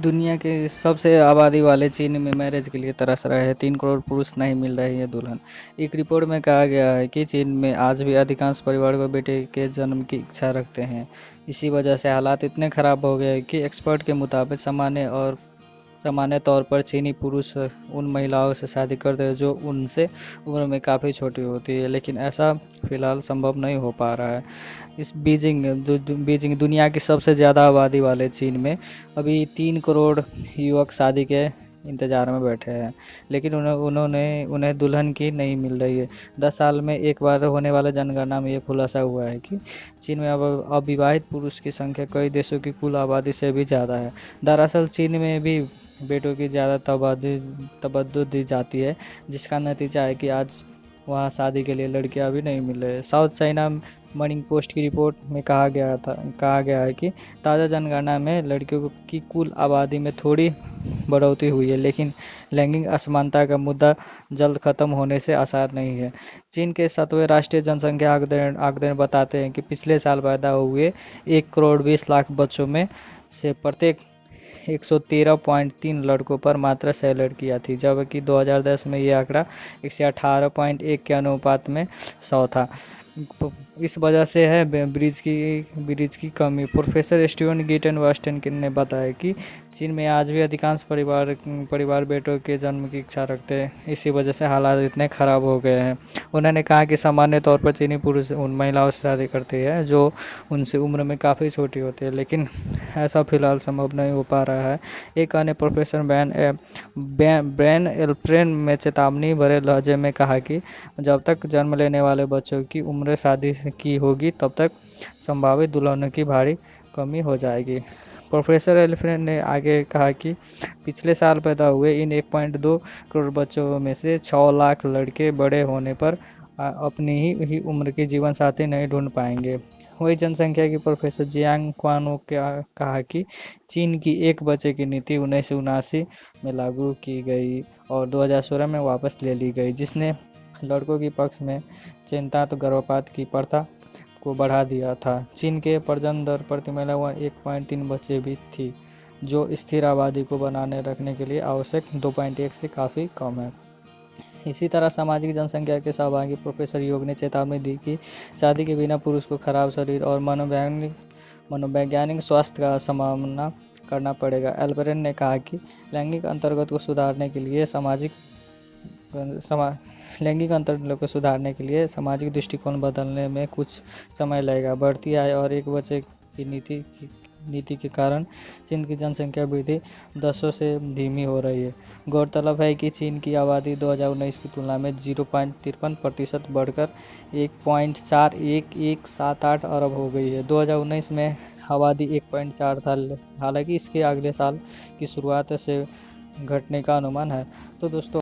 दुनिया के सबसे आबादी वाले चीन में मैरिज के लिए तरस रहे हैं। 3 करोड़ पुरुष नहीं मिल रही है दुल्हन। एक रिपोर्ट में कहा गया है कि चीन में आज भी अधिकांश परिवार को बेटे के जन्म की इच्छा रखते हैं। इसी वजह से हालात इतने खराब हो गए कि एक्सपर्ट के मुताबिक सामान्य तौर पर चीनी पुरुष उन महिलाओं से शादी करते हैं जो उनसे उम्र में काफ़ी छोटी होती है, लेकिन ऐसा फिलहाल संभव नहीं हो पा रहा है। इस बीजिंग दुनिया की सबसे ज़्यादा आबादी वाले चीन में अभी 3 करोड़ युवक शादी के इंतजार में बैठे हैं, लेकिन उन्हें दुल्हन की नहीं मिल रही है। 10 साल में एक बार होने वाले जनगणना में ये खुलासा हुआ है कि चीन में अब अविवाहित पुरुष की संख्या कई देशों की कुल आबादी से भी ज़्यादा है। दरअसल चीन में भी बेटों की ज़्यादा तवज्जो दी जाती है, जिसका नतीजा है कि आज वहाँ शादी के लिए लड़कियां भी नहीं मिल रही। साउथ चाइना मॉर्निंग पोस्ट की रिपोर्ट में कहा गया है कि ताज़ा जनगणना में लड़कियों की कुल आबादी में थोड़ी बढ़ोतरी हुई है, लेकिन लैंगिक असमानता का मुद्दा जल्द खत्म होने से आसार नहीं है। चीन के 7वें राष्ट्रीय जनसंख्या आंकड़े बताते हैं कि पिछले साल पैदा हुए 1 करोड़ 20 लाख बच्चों में से प्रत्येक 113.3 लड़कों पर मात्र 6 लड़कियां थी, जबकि 2010 में यह आंकड़ा 118.1 के अनुपात में 100 था। इस वजह से है ब्रिज की कमी। प्रोफेसर स्टीवन गिटन वास्टन ने बताया कि चीन में आज भी अधिकांश परिवार बेटों के जन्म की इच्छा रखते हैं। इसी वजह से हालात इतने खराब हो गए हैं। उन्होंने कहा कि सामान्य तौर पर चीनी पुरुष उन महिलाओं से शादी करते हैं जो उनसे उम्र में काफ़ी छोटी होती है, लेकिन ऐसा फिलहाल संभव नहीं हो पा रहा है। एक अन्य प्रोफेसर ब्रेन एल्फ्रेन में चेतावनी भरे लहजे में कहा कि जब तक जन्म लेने वाले बच्चों की उम्र शादी की होगी, तब तक संभावित दुल्हनों की भारी कमी हो जाएगी। प्रोफेसर एल्फ्रेन ने आगे कहा कि पिछले साल पैदा हुए इन 1.2 करोड़ बच्चों में से 6 लाख लड़के बड़े होने पर अपनी ही उम्र की जीवन साथी नहीं ढूंढ पाएंगे। वही जनसंख्या की प्रोफेसर जियांग क्वानो कहा कि चीन की एक बच्चे की नीति 1979 में लागू की गई और 2016 में वापस ले ली गई, जिसने लड़कों के पक्ष में चिंता तो गर्भपात की प्रथा को बढ़ा दिया था। चीन के प्रजनन दर प्रति महिला 1.3 बच्चे भी थी, जो स्थिर आबादी को बनाने रखने के लिए आवश्यक 2.1 से काफ़ी कम है। इसी तरह सामाजिक जनसंख्या के सहभागी प्रोफेसर योग ने चेतावनी दी कि शादी के बिना पुरुष को खराब शरीर और मनोवैज्ञानिक स्वास्थ्य का सामना करना पड़ेगा। एल्बरेन ने कहा कि लैंगिक अंतर्गत को सुधारने के लिए सामाजिक दृष्टिकोण बदलने में कुछ समय लगेगा। बढ़ती आय और एक बच्चे की नीति के कारण चीन की जनसंख्या वृद्धि दशकों से धीमी हो रही है। गौरतलब है कि चीन की आबादी 2019 की तुलना में 0.53% बढ़कर 1.4178 अरब हो गई है। 2019 में आबादी 1.4 था, हालांकि इसके अगले साल की शुरुआत से घटने का अनुमान है। तो दोस्तों,